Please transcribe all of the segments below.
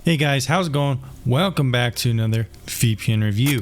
Hey guys, how's it going? Welcome back to another VPN review.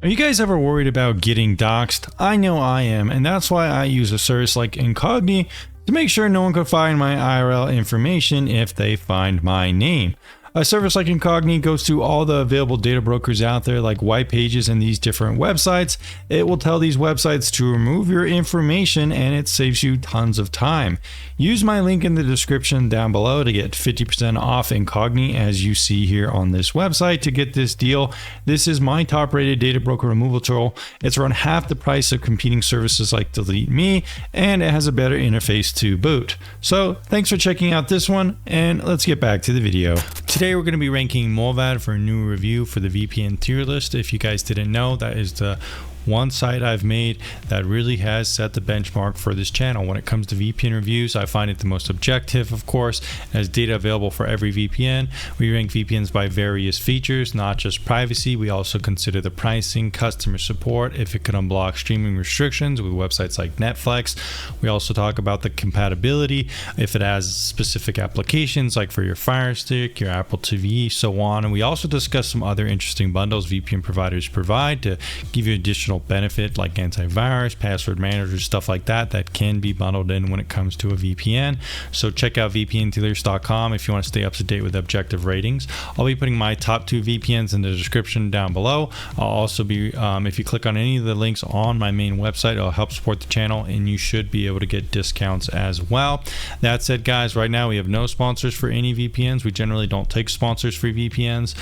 Are you guys ever worried about getting doxxed? I know I am, and that's why I use a service like Incogni to make sure no one can find my IRL information if they find my name. A service like Incogni goes through all the available data brokers out there like white pages and these different websites. It will tell these websites to remove your information and it saves you tons of time. Use my link in the description down below to get 50% off Incogni as you see here on this website to get this deal. This is my top rated data broker removal tool. It's around half the price of competing services like Delete Me and it has a better interface to boot. So thanks for checking out this one and let's get back to the video. Today we're going to be ranking Mullvad for a new review for the VPN tier list. If you guys didn't know, that is the one site I've made that really has set the benchmark for this channel. When it comes to VPN reviews, I find it the most objective, of course, as data available for every VPN. We rank VPNs by various features, not just privacy. We also consider the pricing, customer support, if it can unblock streaming restrictions with websites like Netflix. We also talk about the compatibility, if it has specific applications like for your Fire Stick, your Apple TV, so on. And we also discuss some other interesting bundles VPN providers provide to give you additional benefit like antivirus, password managers, stuff like that can be bundled in when it comes to a VPN. So check out vpndealers.com if you want to stay up to date with objective ratings. I'll be putting my top 2 VPNs in the description down below. I'll also be, if you click on any of the links on my main website, it'll help support the channel and you should be able to get discounts as well. That said, guys, right now we have no sponsors for any VPNs. We generally don't take sponsors for VPNs.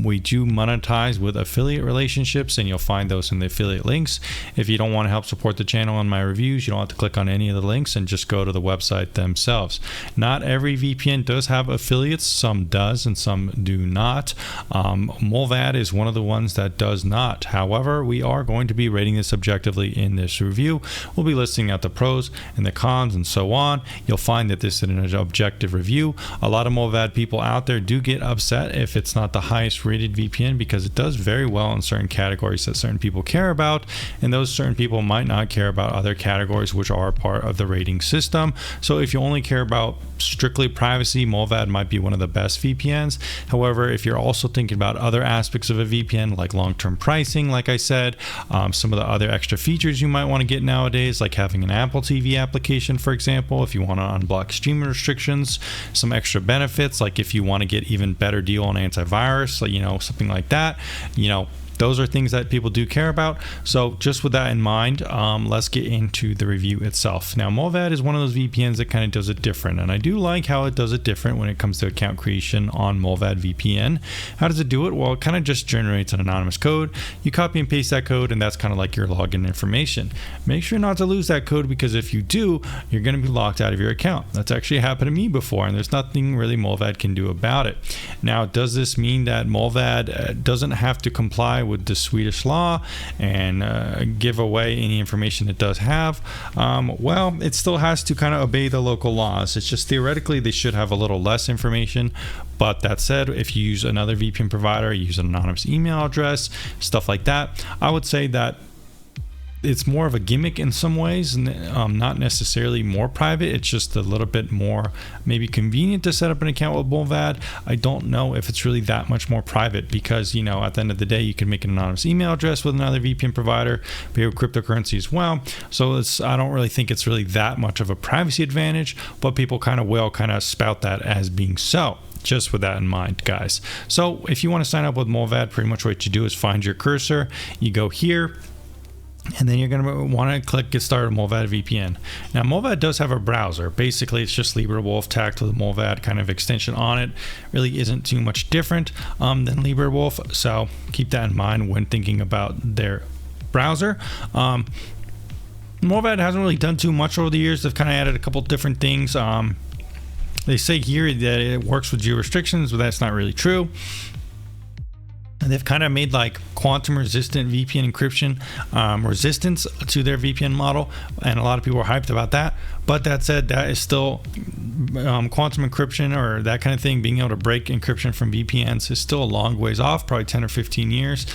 We do monetize with affiliate relationships and you'll find those in the affiliate links. If you don't want to help support the channel and my reviews, you don't have to click on any of the links and just go to the website themselves. Not every VPN does have affiliates. Some does and some do not. Mullvad is one of the ones that does not. However, we are going to be rating this objectively in this review. We'll be listing out the pros and the cons and so on. You'll find that this is an objective review. A lot of Mullvad people out there do get upset if it's not the highest rated VPN because it does very well in certain categories that certain people care about, and those certain people might not care about other categories which are part of the rating system. So if you only care about strictly privacy, Mullvad might be one of the best VPNs. However, if you're also thinking about other aspects of a VPN like long-term pricing, like I said, some of the other extra features you might want to get nowadays, like having an Apple TV application, for example, if you want to unblock streaming restrictions, some extra benefits, like if you want to get even better deal on antivirus, like, something like that, those are things that people do care about. So just with that in mind, let's get into the review itself. Now, Mullvad is one of those VPNs that kind of does it different, and I do like how it does it different when it comes to account creation on Mullvad VPN. How does it do it? Well, it kind of just generates an anonymous code. You copy and paste that code, and that's kind of like your login information. Make sure not to lose that code because if you do, you're going to be locked out of your account. That's actually happened to me before, and there's nothing really Mullvad can do about it. Now, does this mean that Mullvad doesn't have to comply with the Swedish law and give away any information it does have? Well, it still has to kind of obey the local laws. It's just theoretically they should have a little less information. But that said, if you use another VPN provider, you use an anonymous email address, stuff like that, I would say that it's more of a gimmick in some ways, not necessarily more private. It's just a little bit more maybe convenient to set up an account with Mullvad. I don't know if it's really that much more private because, at the end of the day, you can make an anonymous email address with another VPN provider, pay with cryptocurrency as well. So I don't really think it's really that much of a privacy advantage, but people kind of will spout that as being so. Just with that in mind, guys. So if you want to sign up with Mullvad, pretty much what you do is find your cursor, you go here, and then you're going to want to click Get Started with Mullvad VPN. Now, Mullvad does have a browser. Basically, it's just LibreWolf tacked with a Mullvad kind of extension on it. Really isn't too much different than LibreWolf, so keep that in mind when thinking about their browser. Mullvad hasn't really done too much over the years. They've kind of added a couple different things. They say here that it works with geo restrictions, but that's not really true. And they've kind of made like quantum resistant VPN encryption resistance to their VPN model, and a lot of people are hyped about that. But that said, that is still quantum encryption or that kind of thing, being able to break encryption from VPNs is still a long ways off, probably 10 or 15 years.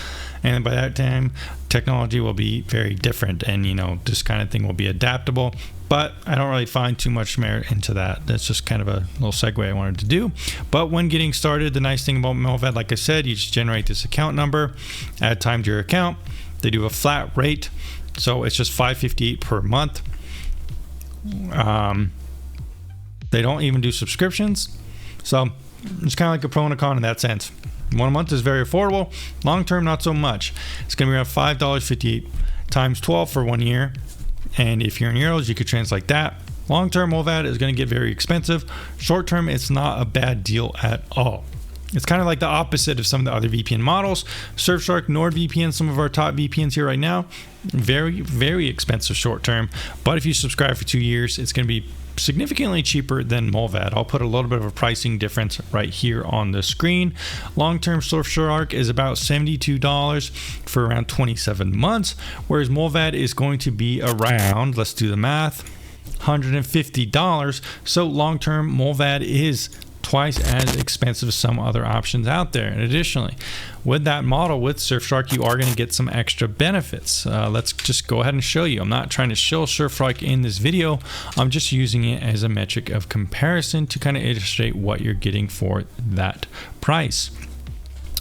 And by that time, technology will be very different, and this kind of thing will be adaptable. but I don't really find too much merit into that. That's just kind of a little segue I wanted to do. But when getting started, the nice thing about Mullvad, like I said, you just generate this account number, add time to your account. They do a flat rate, so it's just $5.58 per month. They don't even do subscriptions, so it's kind of like a pro and a con in that sense. 1 month is very affordable. Long term, not so much. It's going to be around $5.58 times 12 for 1 year. And if you're in euros, you could translate that. Long term, Mullvad is going to get very expensive. Short term, it's not a bad deal at all. It's kind of like the opposite of some of the other VPN models. Surfshark, NordVPN, some of our top VPNs here right now, very, very expensive short term. But if you subscribe for 2 years, it's going to be significantly cheaper than Mullvad. I'll put a little bit of a pricing difference right here on the screen. Long-term Surfshark is about $72 for around 27 months, whereas Mullvad is going to be around, let's do the math, $150. So long-term Mullvad is twice as expensive as some other options out there. And additionally, with that model with Surfshark, you are going to get some extra benefits. Let's just go ahead and show you. I'm not trying to show Surfshark in this video. I'm just using it as a metric of comparison to kind of illustrate what you're getting for that price.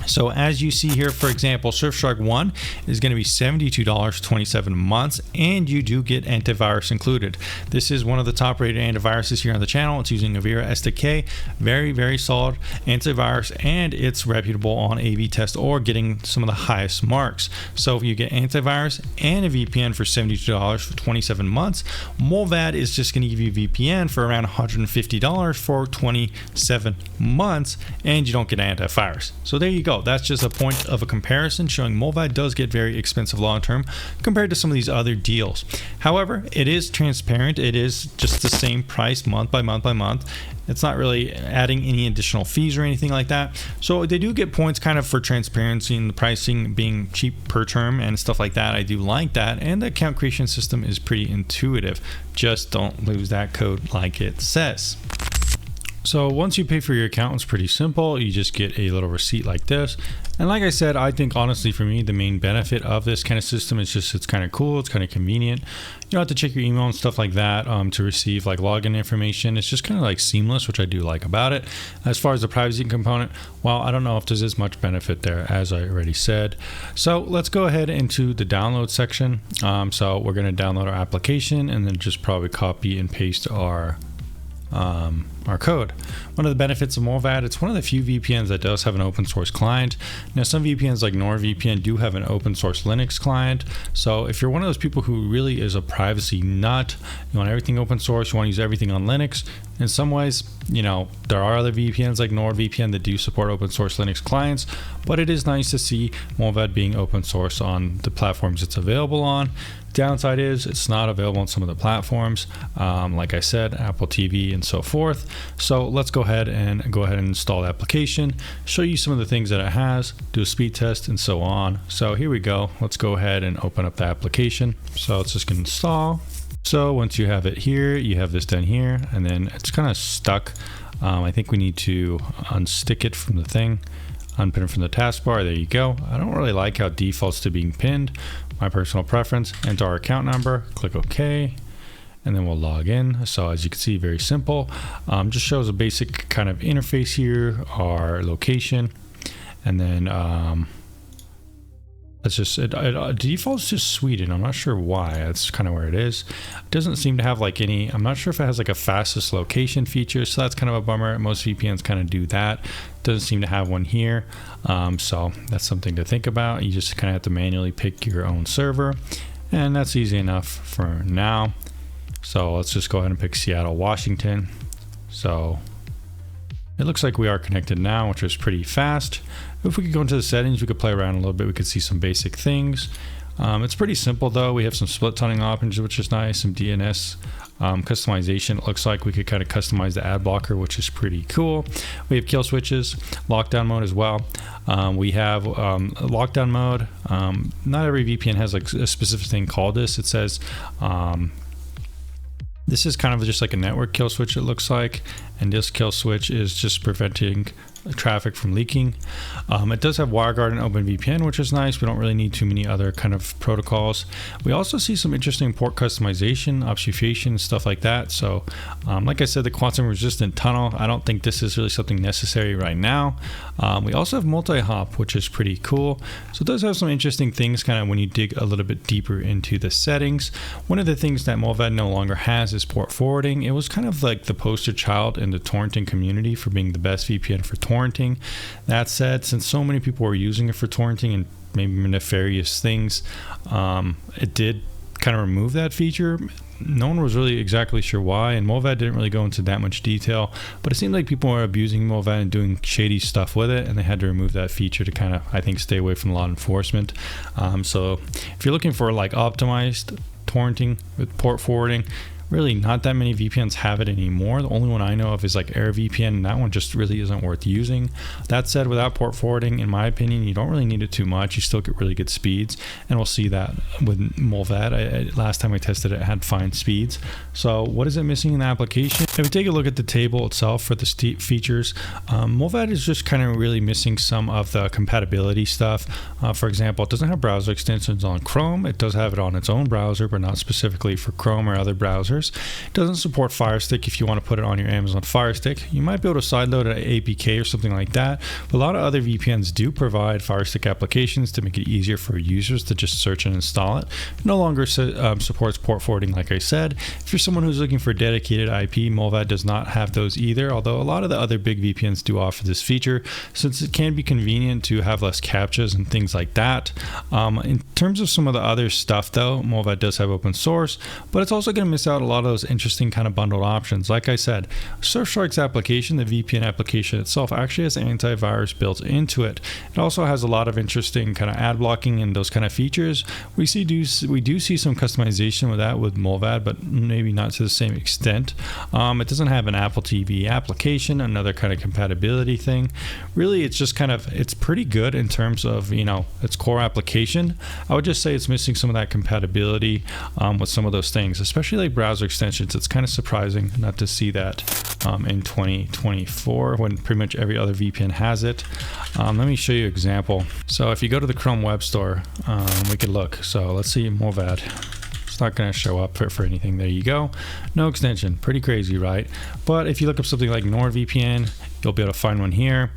So as you see here, for example, Surfshark 1 is going to be $72 for 27 months, and you do get antivirus included. This is one of the top rated antiviruses here on the channel. It's using Avira SDK, very, very solid antivirus, and it's reputable on A/B test or getting some of the highest marks. So if you get antivirus and a VPN for $72 for 27 months, Mullvad is just going to give you VPN for around $150 for 27 months, and you don't get antivirus. So there you go. That's just a point of a comparison showing Mullvad does get very expensive long term compared to some of these other deals. However, it is transparent. It is just the same price month by month by month. It's not really adding any additional fees or anything like that. So they do get points kind of for transparency and the pricing being cheap per term and stuff like that. I do like that. And the account creation system is pretty intuitive. Just don't lose that code like it says. So once you pay for your account, it's pretty simple. You just get a little receipt like this. And like I said, I think honestly for me, the main benefit of this kind of system is just it's kind of cool. It's kind of convenient. You don't have to check your email and stuff like that to receive like login information. It's just kind of like seamless, which I do like about it. As far as the privacy component, well, I don't know if there's as much benefit there as I already said. So let's go ahead into the download section. So we're going to download our application and then just probably copy and paste our code. One of the benefits of Mullvad, it's one of the few VPNs that does have an open source client. Now some VPNs like NordVPN do have an open source Linux client. So if you're one of those people who really is a privacy nut, you want everything open source, you want to use everything on Linux, in some ways, you know, there are other VPNs like NordVPN that do support open source Linux clients, but it is nice to see Mullvad being open source on the platforms it's available on. Downside is it's not available on some of the platforms, like I said, Apple TV and so forth. So let's go ahead and install the application, show you some of the things that it has, do a speed test and so on. So here we go. Let's go ahead and open up the application. So it's just going to install. So once you have it here, you have this down here, and then it's kind of stuck. I think we need to unstick it from the thing, unpin it from the taskbar. There you go. I don't really like how it defaults to being pinned. My personal preference, enter our account number, click OK, and then we'll log in. So as you can see, very simple. Just shows a basic kind of interface here, our location, and then it's just it defaults to Sweden. I'm not sure why. That's kind of where it is. It doesn't seem to have like any, I'm not sure if it has like a fastest location feature, so that's kind of a bummer. Most VPNs kind of do that. Doesn't seem to have one here. So that's something to think about. You just kind of have to manually pick your own server, and that's easy enough for now. So let's just go ahead and pick Seattle, Washington. So it looks like we are connected now, which is pretty fast. If we could go into the settings, we could play around a little bit. We could see some basic things. It's pretty simple though. We have some split tunneling options, which is nice. Some DNS customization. It looks like we could kind of customize the ad blocker, which is pretty cool. We have kill switches, lockdown mode as well. We have lockdown mode. Not every VPN has like a specific thing called this. It says this is kind of just like a network kill switch, it looks like, and this kill switch is just preventing traffic from leaking. It does have WireGuard and OpenVPN, which is nice. We don't really need too many other kind of protocols. We also see some interesting port customization, obfuscation, stuff like that. So like I said, the quantum resistant tunnel, I don't think this is really something necessary right now. We also have multi-hop, which is pretty cool. So it does have some interesting things kind of when you dig a little bit deeper into the settings. One of the things that Mullvad no longer has is port forwarding. It was kind of like the poster child in the torrenting community for being the best VPN for torrenting. That said, since so many people were using it for torrenting and maybe nefarious things, it did kind of remove that feature. No one was really exactly sure why, and Mullvad didn't really go into that much detail, but it seemed like people were abusing Mullvad and doing shady stuff with it, and they had to remove that feature to kind of, I think, stay away from law enforcement. So if you're looking for like optimized torrenting with port forwarding, really not that many VPNs have it anymore. The only one I know of is like AirVPN, and that one just really isn't worth using. That said, without port forwarding, in my opinion, you don't really need it too much. You still get really good speeds, and we'll see that with Mullvad. Last time I tested it, it had fine speeds. So what is it missing in the application? If we take a look at the table itself for the features, Mullvad is just kind of really missing some of the compatibility stuff. For example, it doesn't have browser extensions on Chrome. It does have it on its own browser, but not specifically for Chrome or other browsers. It doesn't support Fire Stick if you want to put it on your Amazon Fire Stick. You might be able to sideload an APK or something like that, but a lot of other VPNs do provide Fire Stick applications to make it easier for users to just search and install it. It no longer supports port forwarding, like I said. If you're someone who's looking for dedicated IP, Mullvad does not have those either, although a lot of the other big VPNs do offer this feature, since it can be convenient to have less CAPTCHAs and things like that. In terms of some of the other stuff though, Mullvad does have open source, but it's also going to miss out a lot of those interesting kind of bundled options. Like I said, Surfshark's application, the VPN application itself, actually has antivirus built into it. It also has a lot of interesting kind of ad blocking and those kind of features. We do see some customization with that with Mullvad, but maybe not to the same extent. It doesn't have an Apple TV application, another kind of compatibility thing. Really, it's just kind of, it's pretty good in terms of, you know, its core application. I would just say it's missing some of that compatibility with some of those things, especially like browser extensions. It's kind of surprising not to see that in 2024 when pretty much every other VPN has it. Let me show you an example. So if you go to the Chrome Web Store, we could look. So let's see Mullvad. It's not going to show up for anything. There you go. No extension. Pretty crazy, right? But if you look up something like NordVPN, you'll be able to find one here.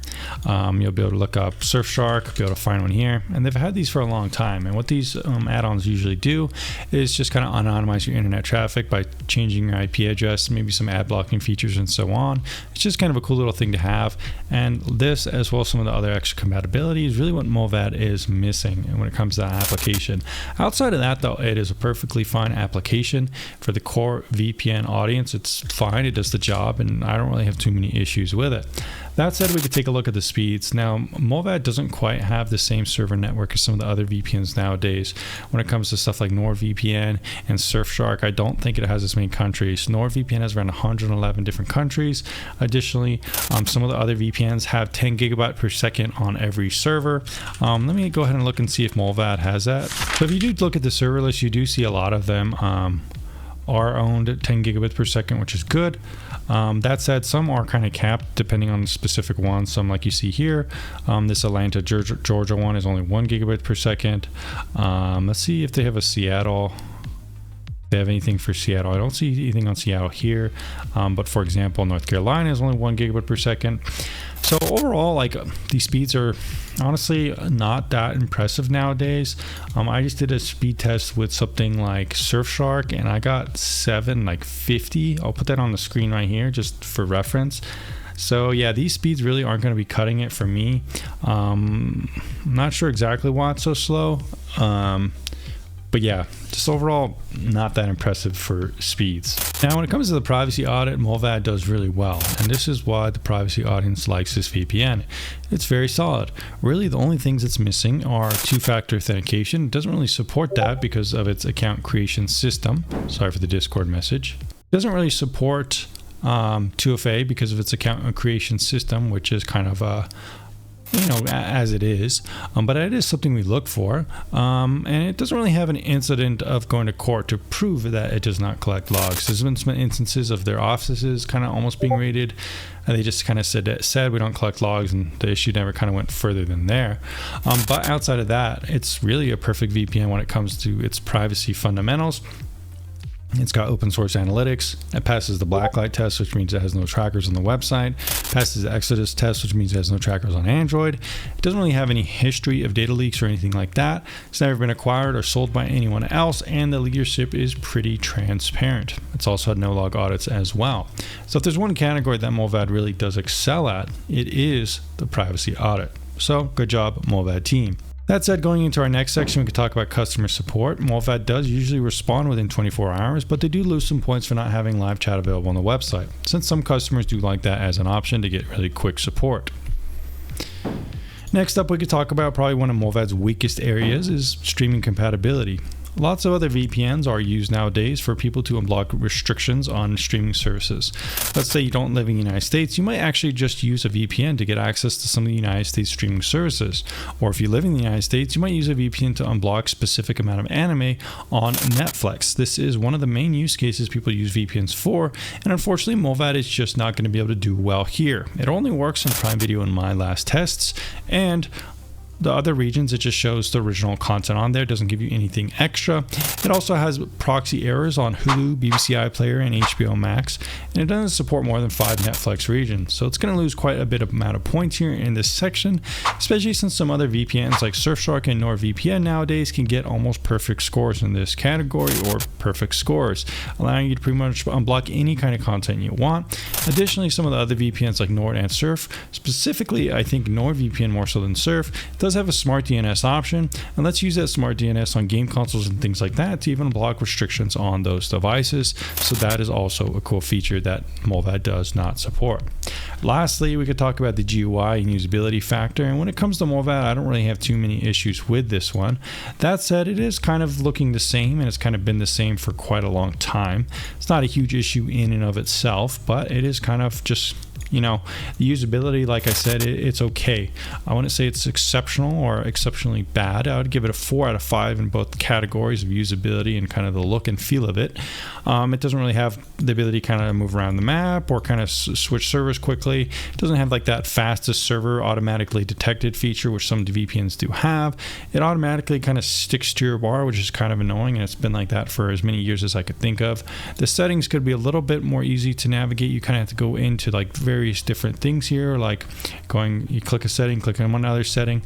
You'll be able to look up Surfshark, be able to find one here. And they've had these for a long time. And what these add-ons usually do is just kind of anonymize your internet traffic by changing your IP address, maybe some ad blocking features and so on. It's just kind of a cool little thing to have. And this, as well as some of the other extra compatibility, is really what Mullvad is missing when it comes to that application. Outside of that, though, it is a perfectly fine application for the core VPN audience. It's fine. It does the job, and I don't really have too many issues with it. That said, we could take a look at the speeds. Now, Mullvad doesn't quite have the same server network as some of the other VPNs nowadays. When it comes to stuff like NordVPN and Surfshark, I don't think it has as many countries. NordVPN has around 111 different countries. Additionally, some of the other VPNs have 10 gigabyte per second on every server. Let me go ahead and look and see if Mullvad has that. So if you do look at the server list, you do see a lot of them are owned at 10 gigabits per second, which is good. That said, some are kind of capped depending on the specific one. Some, like you see here, this Atlanta, Georgia one is only 1 gigabit per second. Let's see if they have a Seattle. If they have anything for Seattle. I don't see anything on Seattle here. But for example, North Carolina is only 1 gigabit per second. So overall, like, these speeds are honestly not that impressive nowadays. I just did a speed test with something like Surfshark, and I got 750. I'll put that on the screen right here just for reference. So yeah, these speeds really aren't going to be cutting it for me. I'm not sure exactly why it's so slow. But yeah, just overall not that impressive for speeds. Now when it comes to the privacy audit, Mullvad does really well, and this is why the privacy audience likes this VPN. It's very solid. Really the only things it's missing are two-factor authentication. It doesn't really support that because of its account creation system. Sorry for the Discord message. It doesn't really support 2FA because of its account creation system, which is kind of as it is, but it is something we look for, and it doesn't really have an incident of going to court to prove that it does not collect logs. There's been some instances of their offices kind of almost being raided, and they just kind of said we don't collect logs, and the issue never kind of went further than there. But outside of that, it's really a perfect VPN when it comes to its privacy fundamentals. It's got open source analytics. It passes the blacklight test, which means it has no trackers on the website. Passes the Exodus test, which means it has no trackers on Android. It doesn't really have any history of data leaks or anything like that. It's never been acquired or sold by anyone else, and the leadership is pretty transparent. It's also had no log audits as well. So if there's one category that Mullvad really does excel at, it is the privacy audit. So good job, Mullvad team. That said, going into our next section, we could talk about customer support. Mullvad does usually respond within 24 hours, but they do lose some points for not having live chat available on the website, since some customers do like that as an option to get really quick support. Next up, we could talk about probably one of Mullvad's weakest areas is streaming compatibility. Lots of other VPNs are used nowadays for people to unblock restrictions on streaming services. Let's say you don't live in the United States, you might actually just use a VPN to get access to some of the United States streaming services. Or if you live in the United States, you might use a VPN to unblock a specific amount of anime on Netflix. This is one of the main use cases people use VPNs for, and unfortunately Mullvad is just not going to be able to do well here. It only works in Prime Video in my last tests, and the other regions, it just shows the original content on there. It doesn't give you anything extra. It also has proxy errors on Hulu, BBC iPlayer, and HBO Max, and it doesn't support more than 5 Netflix regions. So it's going to lose quite a bit of amount of points here in this section, especially since some other VPNs like Surfshark and NordVPN nowadays can get almost perfect scores in this category, or perfect scores, allowing you to pretty much unblock any kind of content you want. Additionally, some of the other VPNs like Nord and Surf, specifically I think NordVPN more so than Surf, does have a smart DNS option, and let's use that smart DNS on game consoles and things like that to even block restrictions on those devices. So that is also a cool feature that Mullvad does not support. Lastly, we could talk about the GUI and usability factor, and when it comes to Mullvad, I don't really have too many issues with this one. That said, it is kind of looking the same, and it's kind of been the same for quite a long time. It's not a huge issue in and of itself, but it is kind of just, the usability, like I said, it's okay. I wouldn't say it's exceptional or exceptionally bad. I would give it a 4 out of 5 in both categories of usability and kind of the look and feel of it. It doesn't really have the ability to kind of move around the map or kind of switch servers quickly. It doesn't have like that fastest server automatically detected feature, which some VPNs do have. It automatically kind of sticks to your bar, which is kind of annoying, and it's been like that for as many years as I could think of. The settings could be a little bit more easy to navigate. You kind of have to go into like various different things here, like you click a setting, click on one other setting,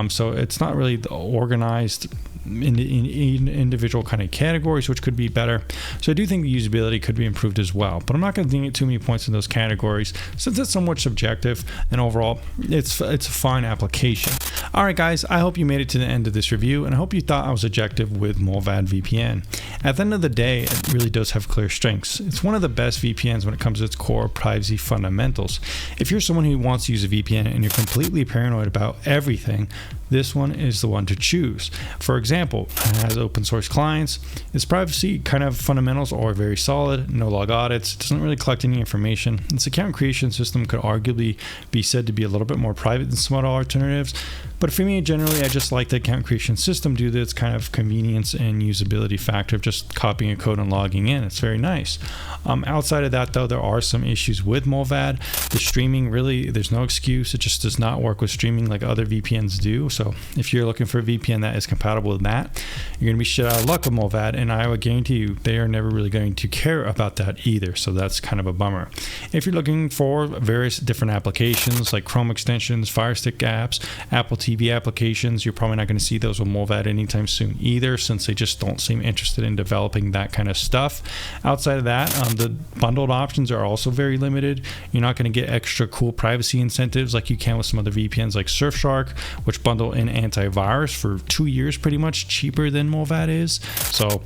so it's not really organized in individual kind of categories, which could be better. So I do think the usability could be improved as well, but I'm not going to ding it too many points in those categories since it's somewhat subjective, and overall it's a fine application. All right guys, I hope you made it to the end of this review, and I hope you thought I was objective with Mullvad VPN. At the end of the day, it really does have clear strengths. It's one of the best VPNs when it comes to its core privacy fundamentals. If you're someone who wants to use a VPN and you're completely paranoid about everything, this one is the one to choose. For example, it has open source clients. Its privacy kind of fundamentals are very solid, no log audits, it doesn't really collect any information. Its account creation system could arguably be said to be a little bit more private than some other alternatives. But for me, generally, I just like the account creation system due to its kind of convenience and usability factor of just copying a code and logging in. It's very nice. Outside of that, though, there are some issues with Mullvad. The streaming, really, there's no excuse. It just does not work with streaming like other VPNs do. So if you're looking for a VPN that is compatible with that, you're going to be shit out of luck with Mullvad, and I would guarantee you they are never really going to care about that either. So that's kind of a bummer. If you're looking for various different applications like Chrome extensions, Fire Stick apps, Apple TV applications, you're probably not going to see those with Mullvad anytime soon either, since they just don't seem interested in developing that kind of stuff. Outside of that, the bundled options are also very limited. You're not going to get extra cool privacy incentives like you can with some other VPNs like Surfshark, which bundle in antivirus for 2 years pretty much cheaper than Mullvad is. So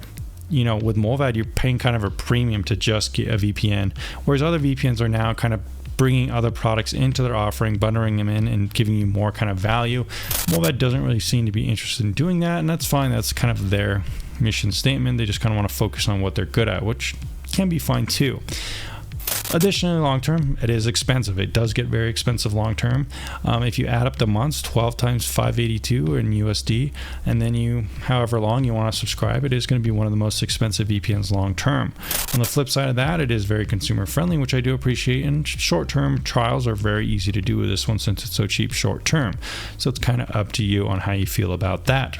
with Mullvad, you're paying kind of a premium to just get a VPN, whereas other VPNs are now kind of bringing other products into their offering, bundling them in, and giving you more kind of value. Mullvad doesn't really seem to be interested in doing that, and that's fine. That's kind of their mission statement. They just kind of want to focus on what they're good at, which can be fine too. Additionally, long term, it is expensive. It does get very expensive long term. If you add up the months, 12 times 582 in USD, and then however long you want to subscribe, it is going to be one of the most expensive VPNs long term. On the flip side of that, it is very consumer friendly, which I do appreciate, and short term trials are very easy to do with this one since it's so cheap short term. So it's kind of up to you on how you feel about that.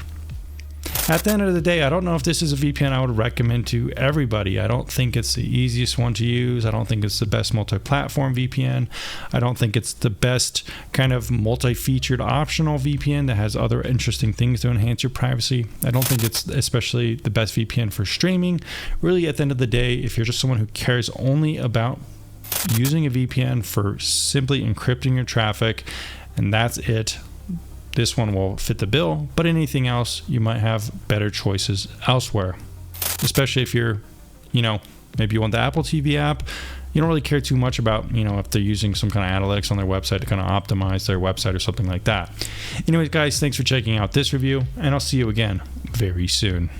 At the end of the day, I don't know if this is a VPN I would recommend to everybody. I don't think it's the easiest one to use. I don't think it's the best multi-platform VPN. I don't think it's the best kind of multi-featured optional VPN that has other interesting things to enhance your privacy. I don't think it's especially the best VPN for streaming. Really, at the end of the day, if you're just someone who cares only about using a VPN for simply encrypting your traffic, and that's it, this one will fit the bill. But anything else, you might have better choices elsewhere, especially if you're, maybe you want the Apple TV app. You don't really care too much about, if they're using some kind of analytics on their website to kind of optimize their website or something like that. Anyways, guys, thanks for checking out this review, and I'll see you again very soon.